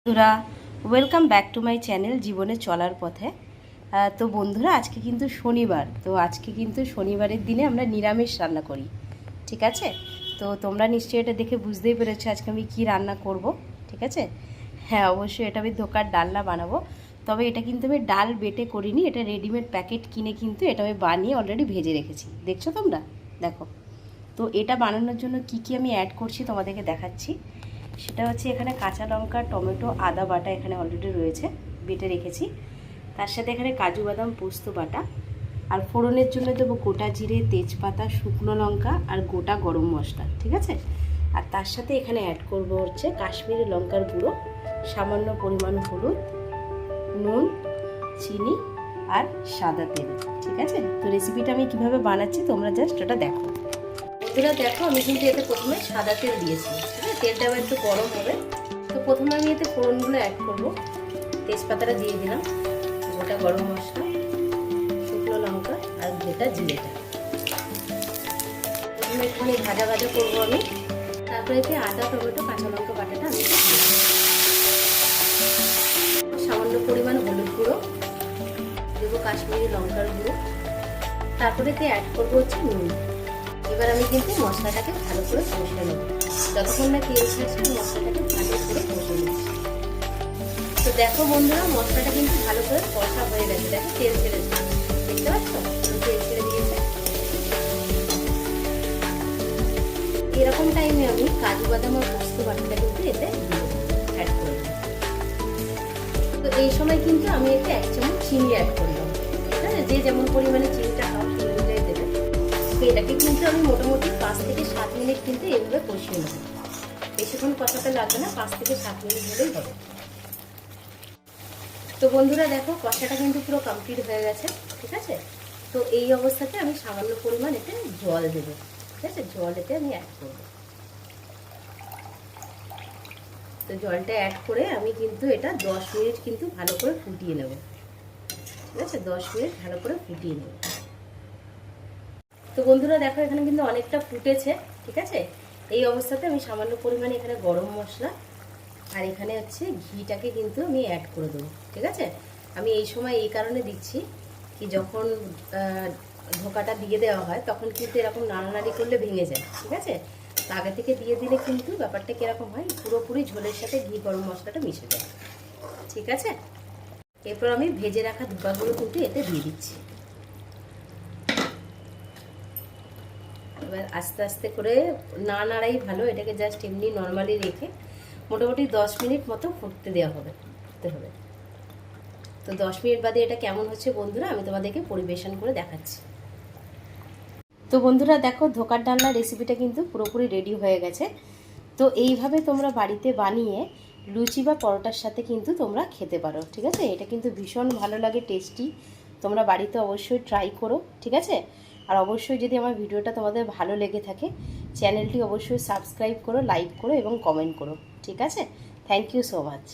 বন্ধুরা, welcome back to my channel জীবনে চলার পথে। তো বন্ধুরা, আজকে কিন্তু শনিবার। তো আজকে কিন্তু শনিবারের দিনে আমরা নিরামিষ রান্না করি, ঠিক আছে? তো তোমরা নিশ্চয়ই এটা দেখে বুঝতেই পেরেছো আজকে আমি কি রান্না করব, ঠিক আছে? হ্যাঁ, অবশ্যই এটা আমি ধোকার ডালনা বানাবো। তবে এটা কিন্তু আমি ডাল বেটে করিনি, এটা রেডিমেড প্যাকেট কিনে কিন্তু এটা আমি বানিয়ে অলরেডি ভেজে রেখেছি। দেখছো তোমরা? দেখো। তো এটা বানানোর জন্য কি কি আমি অ্যাড করছি তোমাদেরকে দেখাচ্ছি। সেটা হচ্ছে এখানে কাঁচা লঙ্কা, টমেটো, আদা বাটা এখানে অলরেডি রয়েছে, বেটে রেখেছি। তার সাথে এখানে কাজু বাদাম, পোস্ত বাটা, আর ফোড়নের জন্য দেবো গোটা জিরে, তেজপাতা, শুকনো লঙ্কা আর গোটা গরম মশলা, ঠিক আছে? আর তার সাথে এখানে অ্যাড করব হচ্ছে কাশ্মীরি লঙ্কার গুঁড়ো, সামান্য পরিমাণ হলুদ, নুন, চিনি আর সাদা তেল, ঠিক আছে? তো রেসিপিটা আমি কিভাবে বানাচ্ছি তোমরা জাস্ট ওটা দেখো। বন্ধুরা দেখো, আমি কিন্তু এতে প্রথমে সাদা তেল দিয়েছি, ঠিক আছে? তেলটা আবার একটু গরম হবে। তো প্রথমে আমি এতে ফোড়নগুলো অ্যাড করবো। তেজপাতাটা দিয়ে দিলাম, গোটা গরম মশলা, শুকনো লঙ্কা আর গোটা জিরেটা প্রথমে একটুখানি ভাজা ভাজা করবো আমি। তারপরে এতে আদা, টমেটো, কাঁচা লঙ্কা বাটাটা আমি সামান্য পরিমাণ হলুদ গুঁড়ো দেবো, কাশ্মীরি লঙ্কার গুঁড়ো, তারপরে এতে অ্যাড করবো হচ্ছে নুন। এবার আমি কিন্তু মশলাটাকে ভালো করে কষে নেব, যতক্ষণ না তেল ছাড়ছে মশলাটাকে ভালো করে কষে নিচ্ছি। তো দেখো বন্ধুরা, মশলাটা কিন্তু ভালো করে কষা হয়ে গেছে। দেখো তেল ছেড়েছে, দেখতে পাচ্ছ? তেল ছেড়ে দিয়েছে। এরকম টাইমে আমি কাজু বাদাম আর পোস্ত বাটাটা কিন্তু এতে অ্যাড করব। তো এই সময় কিন্তু আমি এতে 1 চামচ চিনি অ্যাড করলাম, ঠিক আছে? যে যেমন পরিমাণে চিনিটা খাও সেই অনুযায়ী দেবে। তো এটাকে কিন্তু আমি মোটামুটি 5 থেকে 7 মিনিট কিন্তু এইভাবে কষিয়ে নেব। বেশিক্ষণ কষাতে লাগবে না, 5 থেকে 7 মিনিট হলেই হবে। তো বন্ধুরা দেখো, কষাটা কিন্তু পুরো কমপ্লিট হয়ে গেছে, ঠিক আছে? তো এই অবস্থাতে আমি সামান্য পরিমাণ এতে জল দেবো, ঠিক আছে? জল এতে আমি অ্যাড করবো। তো জলটা অ্যাড করে আমি কিন্তু এটা 10 মিনিট কিন্তু ভালো করে ফুটিয়ে নেব, ঠিক আছে? 10 মিনিট ভালো করে ফুটিয়ে নেব। তো বন্ধুরা দেখো, এখানে কিন্তু অনেকটা ফুটেছে, ঠিক আছে? এই অবস্থাতে আমি সামান্য পরিমাণে এখানে গরম মশলা আর এখানে হচ্ছে ঘিটাকে কিন্তু আমি অ্যাড করে দেবো, ঠিক আছে? আমি এই সময় এই কারণে দিচ্ছি কি, যখন ধোকাটা দিয়ে দেওয়া হয় তখন কিন্তু এরকম নাড়ানাড়ি করলে ভেঙে যায়, ঠিক আছে? তো আগে থেকে দিয়ে দিলে কিন্তু ব্যাপারটা কীরকম হয়, পুরোপুরি ঝোলের সাথে ঘি গরম মশলাটা মিশে যায়, ঠিক আছে? এরপর আমি ভেজে রাখা ধোকাগুলো কিন্তু এতে দিয়ে দিচ্ছি। এবার আস্তে আস্তে করে, না নাড়াই ভালো, এটাকে জাস্ট এমনি নর্মালি রেখে মোটামুটি 10 মিনিট মতো ফুটতে দেওয়া হবে। তো 10 মিনিট বাদে এটা কেমন হচ্ছে বন্ধুরা আমি তোমাদেরকে পরিবেশন করে দেখাচ্ছি। তো বন্ধুরা দেখো, ধোকার ডালনা রেসিপিটা কিন্তু পুরোপুরি রেডি হয়ে গেছে। তো এইভাবে তোমরা বাড়িতে বানিয়ে লুচি বা পরোটার সাথে কিন্তু তোমরা খেতে পারো, ঠিক আছে? এটা কিন্তু ভীষণ ভালো লাগে, টেস্টি। তোমরা বাড়িতে অবশ্যই ট্রাই করো, ঠিক আছে? আর অবশ্যই যদি আমার ভিডিওটা তোমাদের ভালো লেগে থাকে, চ্যানেলটি অবশ্যই সাবস্ক্রাইব করো, লাইক করো এবং কমেন্ট করো, ঠিক আছে? Thank you so much.